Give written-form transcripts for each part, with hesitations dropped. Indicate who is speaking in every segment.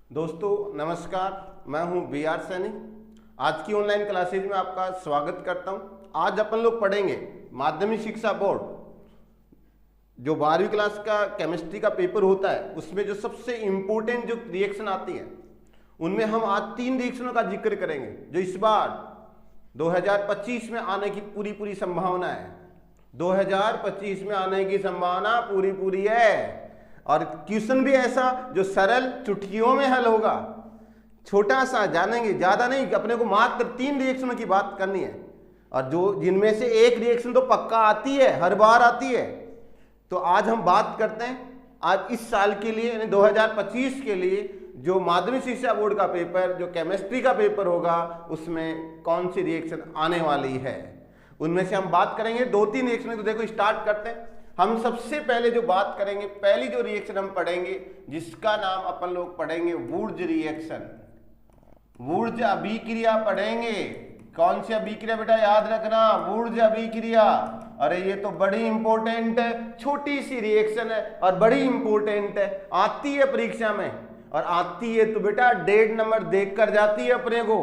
Speaker 1: दोस्तों नमस्कार, मैं हूं बी आर सैनी। आज की ऑनलाइन क्लासेज में आपका स्वागत करता हूं। आज अपन लोग पढ़ेंगे माध्यमिक शिक्षा बोर्ड जो 12वीं क्लास का केमिस्ट्री का पेपर होता है, उसमें जो सबसे इम्पोर्टेंट जो रिएक्शन आती है उनमें हम आज 3 रिएक्शनों का जिक्र करेंगे जो इस बार 2025 में आने की पूरी संभावना है। 2025 में आने की संभावना पूरी है। और क्वेश्चन भी ऐसा जो सरल चुटकियों में हल होगा, छोटा सा, जानेंगे ज्यादा नहीं। अपने को मात्र 3 रिएक्शनों की बात करनी है और जो जिनमें से एक रिएक्शन तो पक्का आती है, हर बार आती है। तो आज हम बात करते हैं आज इस साल के लिए यानी 2025 के लिए जो माध्यमिक शिक्षा बोर्ड का पेपर, जो केमिस्ट्री का पेपर होगा, उसमें कौन सी रिएक्शन आने वाली है, उनमें से हम बात करेंगे। 2-3 रिएक्शन। तो देखो स्टार्ट करते हैं। हम सबसे पहले जो बात करेंगे, पहली जो रिएक्शन हम पढ़ेंगे जिसका नाम अपन लोग पढ़ेंगे वुर्ज रिएक्शन, वुर्ज अभिक्रिया पढ़ेंगे। कौन सी अभिक्रिया बेटा, याद रखना, वुर्ज अभिक्रिया। अरे ये तो बड़ी इंपॉर्टेंट है, छोटी सी रिएक्शन है और बड़ी इंपॉर्टेंट है, आती है परीक्षा में। और आती है तो बेटा 1.5 नंबर देख कर जाती है अपने को,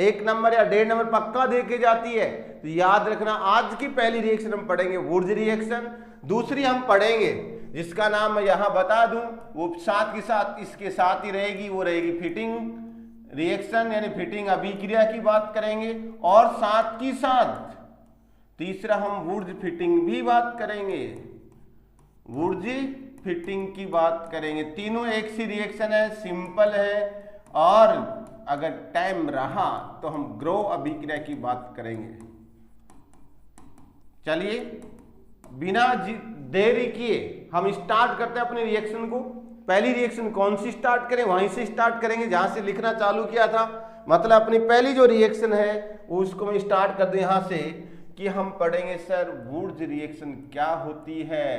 Speaker 1: 1 नंबर या 1.5 नंबर पक्का दे के जाती है। तो याद रखना, आज की पहली रिएक्शन हम पढ़ेंगे वुर्ज रिएक्शन। दूसरी हम पढ़ेंगे जिसका नाम मैं यहां बता दूं, वो साथ के साथ इसके साथ ही रहेगी, वो रहेगी फिटिंग रिएक्शन यानी फिटिंग अभिक्रिया की बात करेंगे। और साथ की साथ तीसरा हम वुर्ज फिटिंग भी बात करेंगे, वुर्ज फिटिंग की बात करेंगे। तीनों एक सी रिएक्शन है, सिंपल है। और अगर टाइम रहा तो हम ग्रो अभिक्रिया की बात करेंगे। चलिए बिना देरी किए हम स्टार्ट करते हैं अपने रिएक्शन को। पहली रिएक्शन कौन सी स्टार्ट करें, वहीं से स्टार्ट करेंगे जहां से लिखना चालू किया था। मतलब अपनी पहली जो रिएक्शन है उसको मैं स्टार्ट कर दूं यहां से कि हम पढ़ेंगे सर वुर्ज रिएक्शन क्या होती है।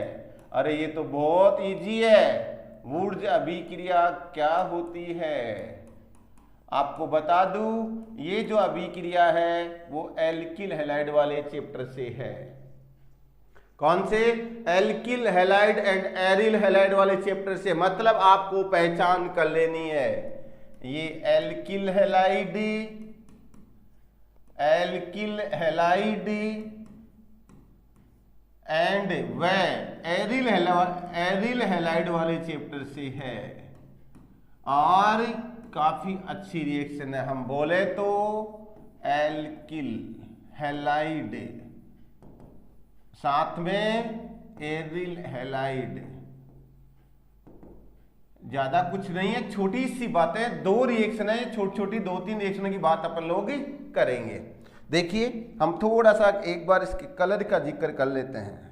Speaker 1: अरे ये तो बहुत इजी है, वुर्ज अभिक्रिया क्या होती है। आपको बता दूं ये जो अभिक्रिया है वो एल्किल हैलाइड वाले चैप्टर से है। कौन से? Alkyl halide and aryl halide वाले चैप्टर से। मतलब आपको पहचान कर लेनी है, ये alkyl halide, alkyl halide and way aryl halide वाले चैप्टर से है। और काफी अच्छी रिएक्शन है। हम बोले तो एल्किल हैलाइड साथ में एरिल हैलाइड, ज्यादा कुछ नहीं है, छोटी सी बात है। 2 रिएक्शन है, छोटी 2-3 रिएक्शन की बात अपन लोग करेंगे। देखिए हम थोड़ा सा एक बार इसके कलर का जिक्र कर लेते हैं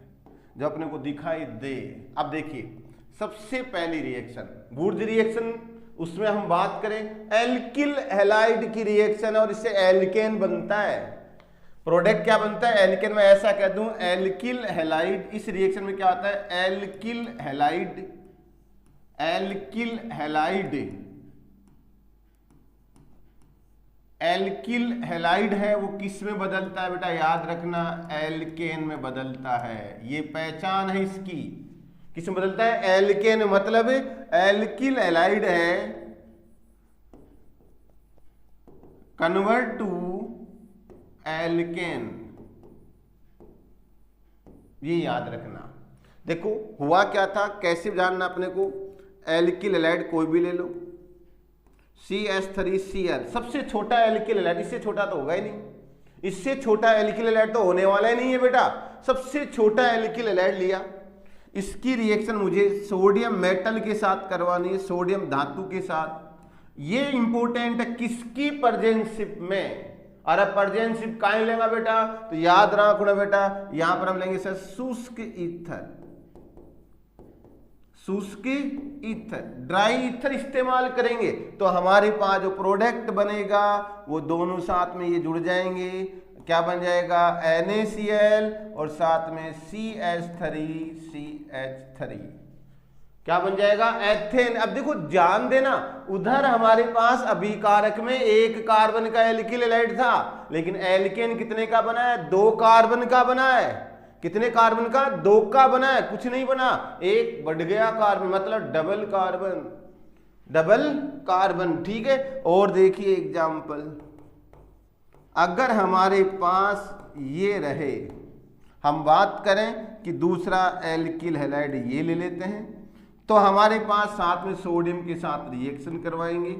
Speaker 1: जो अपने को दिखाई दे। अब देखिए सबसे पहली रिएक्शन वुर्ज रिएक्शन, उसमें हम बात करें एल्किल हैलाइड की रिएक्शन है और इससे एल्केन बनता है। प्रोडक्ट क्या बनता है? एल्केन। में ऐसा कह दूं एल्किल हैलाइड, इस रिएक्शन में क्या आता है? Alkyl halide, alkyl halide, alkyl halide है वो किस में बदलता है बेटा? याद रखना, एल्केन में बदलता है। ये पहचान है इसकी, किस में बदलता है? एल्केन। मतलब एल्किल हैलाइड है कन्वर्ट टू एल्केन, ये याद रखना। देखो हुआ क्या था, कैसे जानना अपने को? एल्किल हैलाइड कोई भी ले लो, CH3Cl सबसे छोटा एल्किल हैलाइड, इससे छोटा तो होगा ही नहीं, इससे छोटा एल्किल हैलाइड तो होने वाला ही नहीं है बेटा। सबसे छोटा एल्किल हैलाइड लिया, इसकी रिएक्शन मुझे सोडियम मेटल के साथ करवानी है, सोडियम धातु के साथ। ये इंपॉर्टेंट है किसकी प्रेजेंटशिप में। अरे प्रेजेंटशिप काहे लेगा बेटा? तो याद रखना बेटा, यहां पर हम लेंगे सर शुष्क ईथर, शुष्क ईथर, ड्राई ईथर इस्तेमाल करेंगे तो हमारे पास जो प्रोडक्ट बनेगा वो दोनों साथ में ये जुड़ जाएंगे। क्या बन जाएगा? NaCl और साथ में CH3CH3 क्या बन जाएगा? एथेन। अब देखो ध्यान देना, उधर हमारे पास अभिकारक में 1 कार्बन का एल्किल हैलाइड था, लेकिन एल्केन कितने का बना है? 2 कार्बन का बना है। कितने कार्बन का? 2 का बना है, कुछ नहीं बना, 1 बढ़ गया कार्बन, मतलब डबल कार्बन। डबल कार्बन, ठीक है। और देखिए एग्जाम्पल, अगर हमारे पास ये रहे, हम बात करें कि दूसरा एल्किल हैलाइड ये ले लेते हैं, तो हमारे पास साथ में सोडियम के साथ रिएक्शन करवाएंगे,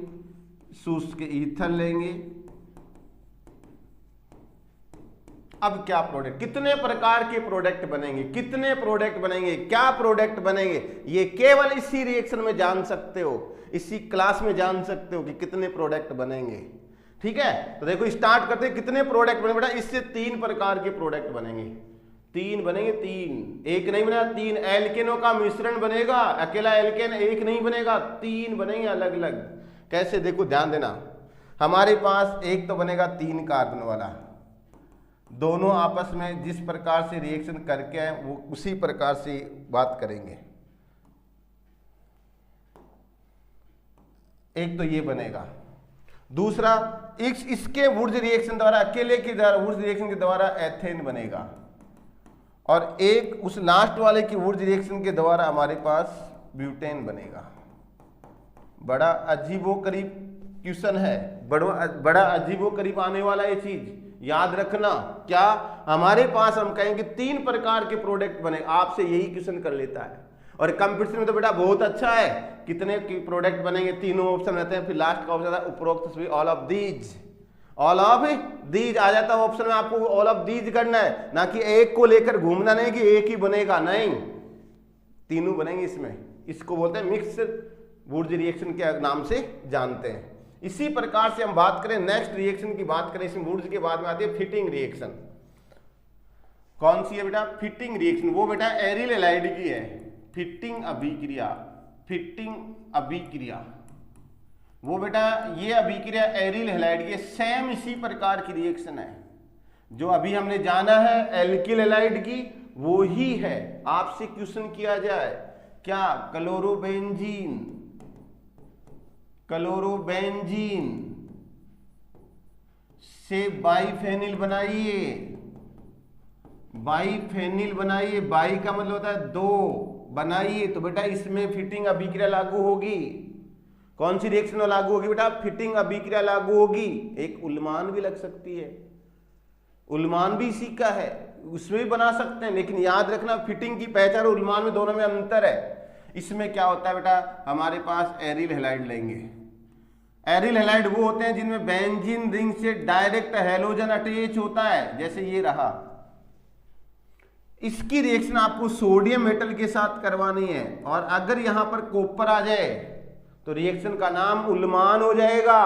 Speaker 1: शुष्क ईथर लेंगे। अब क्या प्रोडक्ट, कितने प्रकार के प्रोडक्ट बनेंगे, कितने प्रोडक्ट बनेंगे, क्या प्रोडक्ट बनेंगे, ये केवल इसी रिएक्शन में जान सकते हो, इसी क्लास में जान सकते हो कि कितने प्रोडक्ट बनेंगे, ठीक है। तो देखो स्टार्ट करते हैं, कितने प्रोडक्ट बने बेटा, इससे 3 प्रकार के प्रोडक्ट बनेंगे, 3 बनेंगे, 3, एक नहीं बना, 3 एल्केनों का मिश्रण बनेगा, अकेला एल्केन एक नहीं बनेगा, 3 बनेंगे अलग अलग। कैसे, देखो ध्यान देना, हमारे पास एक तो बनेगा 3 कार्बन वाला, दोनों आपस में जिस प्रकार से रिएक्शन करके आए वो उसी प्रकार से बात करेंगे। एक तो ये बनेगा, दूसरा इसके वुर्ज रिएक्शन द्वारा, अकेले के द्वारा वुर्ज रिएक्शन के द्वारा एथेन बनेगा, और एक उस लास्ट वाले की वुर्ज रिएक्शन के द्वारा हमारे पास ब्यूटेन बनेगा। बड़ा अजीबोगरीब क्वेश्चन है, बड़ा अजीबोगरीब आने वाला ये चीज याद रखना। क्या हमारे पास हम कहेंगे 3 प्रकार के प्रोडक्ट बने, आपसे यही क्वेश्चन कर लेता है, और कंपटीशन में तो बेटा बहुत अच्छा है, कितने की प्रोडक्ट बनेंगे, तीनों ऑप्शन रहते हैं, फिर लास्ट का ऑप्शन आता है उपरोक्त सभी, all of these, all of these आ जाता है ऑप्शन में, आपको ऑल ऑफ दीज करना है, ना कि एक को लेकर घूमना नहीं कि एक ही बनेगा, नहीं, तीनों बनेंगे इसमें। इसको बोलते हैं मिक्स वुर्ज रिएक्शन के नाम से जानते हैं। इसी प्रकार से हम बात करें नेक्स्ट रिएक्शन की बात करें, इसमें वुर्ज के बाद में आती है फिटिंग रिएक्शन। कौन सी है बेटा, फिटिंग रिएक्शन, वो बेटा एरिल हैलाइड की है, फिटिंग अभिक्रिया, फिटिंग अभिक्रिया, वो बेटा ये अभिक्रिया एरिल हैलाइड की, सेम इसी प्रकार की रिएक्शन है जो अभी हमने जाना है एल्किल हैलाइड की, वो ही है। आपसे क्वेश्चन किया जाए क्या, क्लोरोबेंजीन, क्लोरोबेंजीन से बाइफेनिल बनाइए, बाइफेनिल बनाइए, बाई का मतलब होता है 2 बनाइए, तो बेटा इसमें फिटिंग अभिक्रिया लागू होगी। कौन सी रिएक्शन लागू होगी बेटा, फिटिंग अभिक्रिया लागू होगी। एक उल्मान भी लग सकती है, उल्मान भी इसी का है, उसमें भी बना सकते हैं, लेकिन याद रखना फिटिंग की पहचान और उल्मान में दोनों में अंतर है। इसमें क्या होता है बेटा, हमारे पास एरिल हैलाइड लेंगे, एरिल हैलाइड वो होते हैं जिनमें बेंजीन रिंग से डायरेक्ट हैलोजन अटैच होता है, जैसे ये रहा। इसकी रिएक्शन आपको सोडियम मेटल के साथ करवानी है, और अगर यहां पर कॉपर आ जाए तो रिएक्शन का नाम उल्मान हो जाएगा।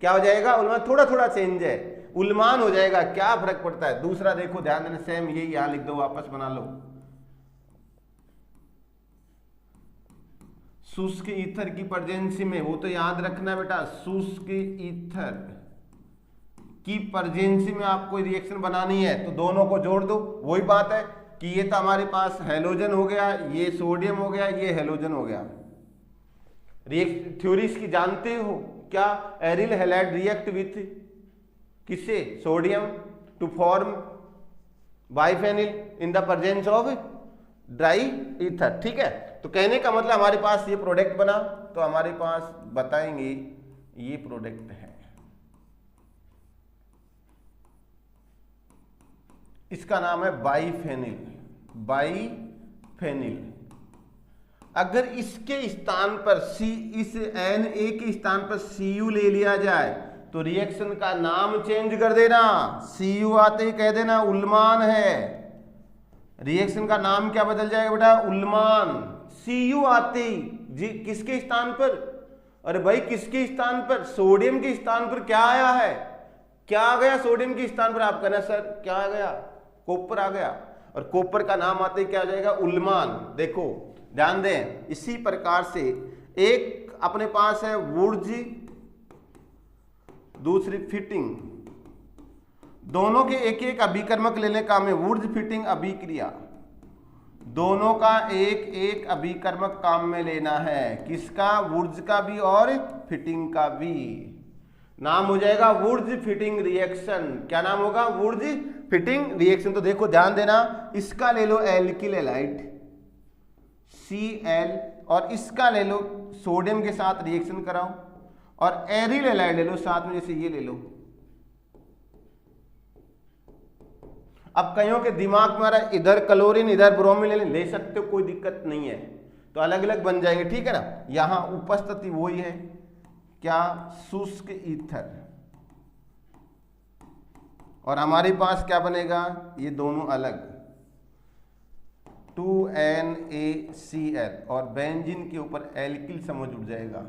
Speaker 1: क्या हो जाएगा, उल्मान, थोड़ा थोड़ा चेंज है, उल्मान हो जाएगा, क्या फर्क पड़ता है। दूसरा देखो ध्यान देना, सेम यही यहां लिख दो, वापस बना लो, शुष्क ईथर की प्रेजेंसी में, वो तो याद रखना बेटा, शुष्क ईथर की प्रेजेंसी में आपको रिएक्शन बनानी है, तो दोनों को जोड़ दो। वही बात है कि ये तो हमारे पास हैलोजन हो गया, ये सोडियम हो गया, ये हैलोजन हो गया। थ्योरी इसकी जानते हो क्या, एरिल हैलाइड रिएक्ट विथ किससे, sodium to form biphenyl in the presence of dry ether, ठीक है। तो कहने का मतलब हमारे पास ये प्रोडक्ट बना, तो हमारे पास बताएंगे ये प्रोडक्ट है, इसका नाम है बाइफेनिल, बाइफेनिल। अगर इसके स्थान पर इस Na के स्थान पर Cu ले लिया जाए तो रिएक्शन का नाम चेंज कर देना, Cu आते ही कह देना उल्मान है, रिएक्शन का नाम क्या बदल जाएगा बेटा, उल्मान। Cu आते ही जी किसके स्थान पर, अरे भाई किसके स्थान पर, सोडियम के स्थान पर क्या आया है, क्या आ गया सोडियम के स्थान पर, आप कहना सर क्या आ गया, कॉपर आ गया, और कॉपर का नाम आते ही क्या आ जाएगा, उल्मान। देखो ध्यान दें, इसी प्रकार से एक अपने पास है वुर्ज, दूसरी फिटिंग, दोनों के एक एक अभिकर्मक लेने का में, वुर्ज फिटिंग अभिक्रिया, दोनों का एक एक अभिकर्मक काम में लेना है, किसका, वुर्ज का भी और फिटिंग का भी। नाम हो जाएगा वुर्ज फिटिंग रिएक्शन। क्या नाम होगा, वुर्ज फिटिंग रिएक्शन। तो देखो ध्यान देना, इसका ले लो एल्किल हैलाइड Cl और इसका ले लो सोडियम के साथ रिएक्शन कराओ और एरिल हैलाइड ले लो साथ में, जैसे ये ले लो। अब कईयों के दिमाग में आ रहा है इधर क्लोरीन इधर ब्रोमीन ले सकते हो, कोई दिक्कत नहीं है, तो अलग अलग बन जाएंगे, ठीक है ना। यहां उपस्थिति वही है, क्या, शुष्क ईथर, और हमारे पास क्या बनेगा, ये दोनों अलग 2NaCl और बेंजीन के ऊपर एल्किल समझ उठ जाएगा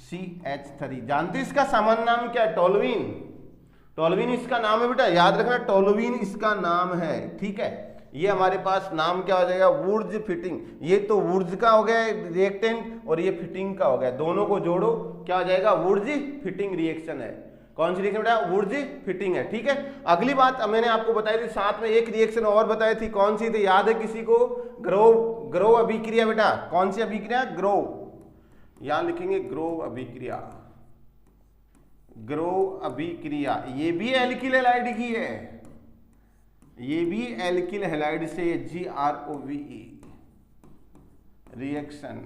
Speaker 1: CH3। जानते इसका सामान्य नाम क्या है, टोल्यूइन। टोल्यूइन इसका नाम है बेटा, याद रखना टोल्यूइन इसका नाम है, ठीक है। ये हमारे पास नाम क्या हो जाएगा, वुर्ज फिटिंग। ये तो वुर्ज का हो गया रिएक्टेंट और ये फिटिंग का हो गया, दोनों को जोड़ो क्या हो जाएगा, वुर्ज फिटिंग रिएक्शन है। कौन सी रिएक्शन बेटा, वुर्ज फिटिंग है, ठीक है। अगली बात मैंने आपको बताई थी, साथ में एक रिएक्शन और बताई थी, कौन सी थी, याद है किसी को, ग्रोव अभिक्रिया बेटा। कौन सी अभिक्रिया, ग्रोव, यहां लिखेंगे ग्रोव अभिक्रिया, ग्रोव अभिक्रिया। ये भी एल्किल हैलाइड की है, ये भी एल्किल हैलाइड से GROVE रिएक्शन,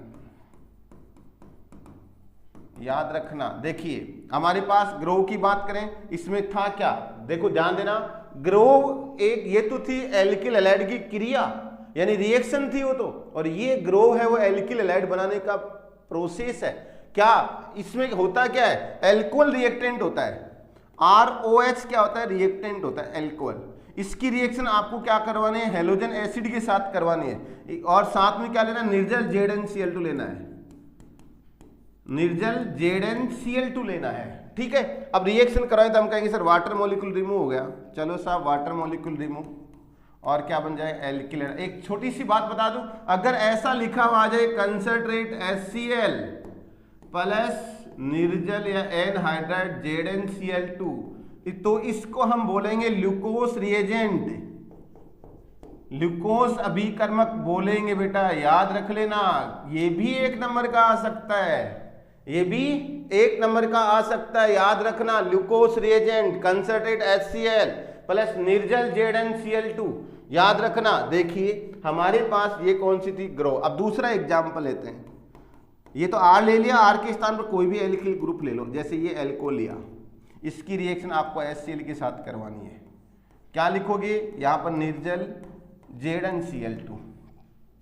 Speaker 1: याद रखना। देखिए हमारे पास ग्रोव की बात करें, इसमें था क्या, देखो ध्यान देना, ग्रोव एक ये तो थी एल्किल हैलाइड की क्रिया यानी रिएक्शन थी वो तो, और ये ग्रोव है वो एल्किल हैलाइड बनाने का प्रोसेस है। क्या इसमें होता क्या है, एल्कोहल रिएक्टेंट होता है, ROH क्या होता है, रिएक्टेंट होता है एल्कोहल। इसकी रिएक्शन आपको क्या करवानी है, हेलोजन एसिड के साथ करवानी है, और साथ में क्या लेना, निर्जल ZnCl2 लेना है, निर्जल ZnCl2 लेना है, ठीक है। अब रिएक्शन कराएं तो हम कहेंगे सर वाटर मॉलिक्यूल रिमूव हो गया, चलो साहब वाटर मॉलिक्यूल रिमूव, और क्या बन जाए, एल्किल। एक छोटी सी बात बता दूं, अगर ऐसा लिखा हुआ आ जाए कंसंट्रेट HCl प्लस निर्जल या एनहाइड्राइड ZnCl2, तो इसको हम बोलेंगे ग्लूकोस रिएजेंट, ग्लूकोस अभिकर्मक बोलेंगे बेटा, याद रख लेना। ये भी एक नंबर का आ सकता है, ये भी एक नंबर का आ सकता है, याद रखना। Glucose reagent concentrate HCl plus निर्जल ZnCl2, याद रखना। देखिए हमारे पास ये कौन सी थी, ग्रो। अब दूसरा एग्जाम्पल लेते हैं, ये तो R ले लिया, R के स्थान पर कोई भी एल्किल ग्रुप ले लो, जैसे ये एल्कोहल लिया, इसकी रिएक्शन आपको HCl के साथ करवानी है, क्या लिखोगे, यहाँ पर निर्जल ZnCl2,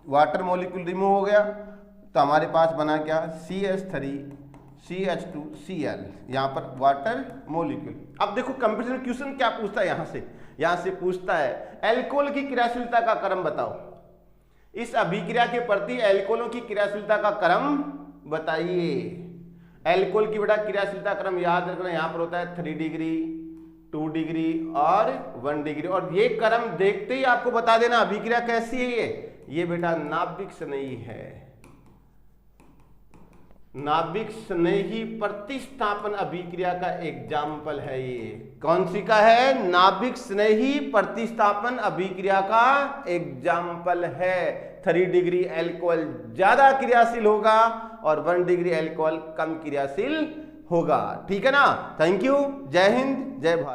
Speaker 1: वाटर मॉलिक्यूल रिमूव हो गया, तो हमारे पास बना क्या, CH3CH2Cl, यहाँ पर वाटर मॉलिक्यूल। अब देखो कंपटीशन क्वेश्चन क्या पूछता है, यहाँ से पूछता है एल्कोहल की क्रियाशीलता का क्रम बताओ। इस अभिक्रिया के प्रति एल्कोहलों की क्रियाशीलता का क्रम बताइए। एल्कोहल की बेटा क्रियाशीलता क्रम याद रखना, यहाँ पर होता है 3 डिग्री, 2 डिग्री और 1 डिग्री, और ये क्रम देखते ही आपको बता देना अभिक्रिया कैसी है। ये बेटा नाभिक स्नेही है, नाभिक स्नेही प्रतिस्थापन अभिक्रिया का एग्जाम्पल है। ये कौन सी का है, नाभिक स्नेही प्रतिस्थापन अभिक्रिया का एग्जाम्पल है। 3 डिग्री एल्कोहल ज्यादा क्रियाशील होगा और 1 डिग्री एल्कोहल कम क्रियाशील होगा, ठीक है ना। थैंक यू, जय हिंद, जय भारत।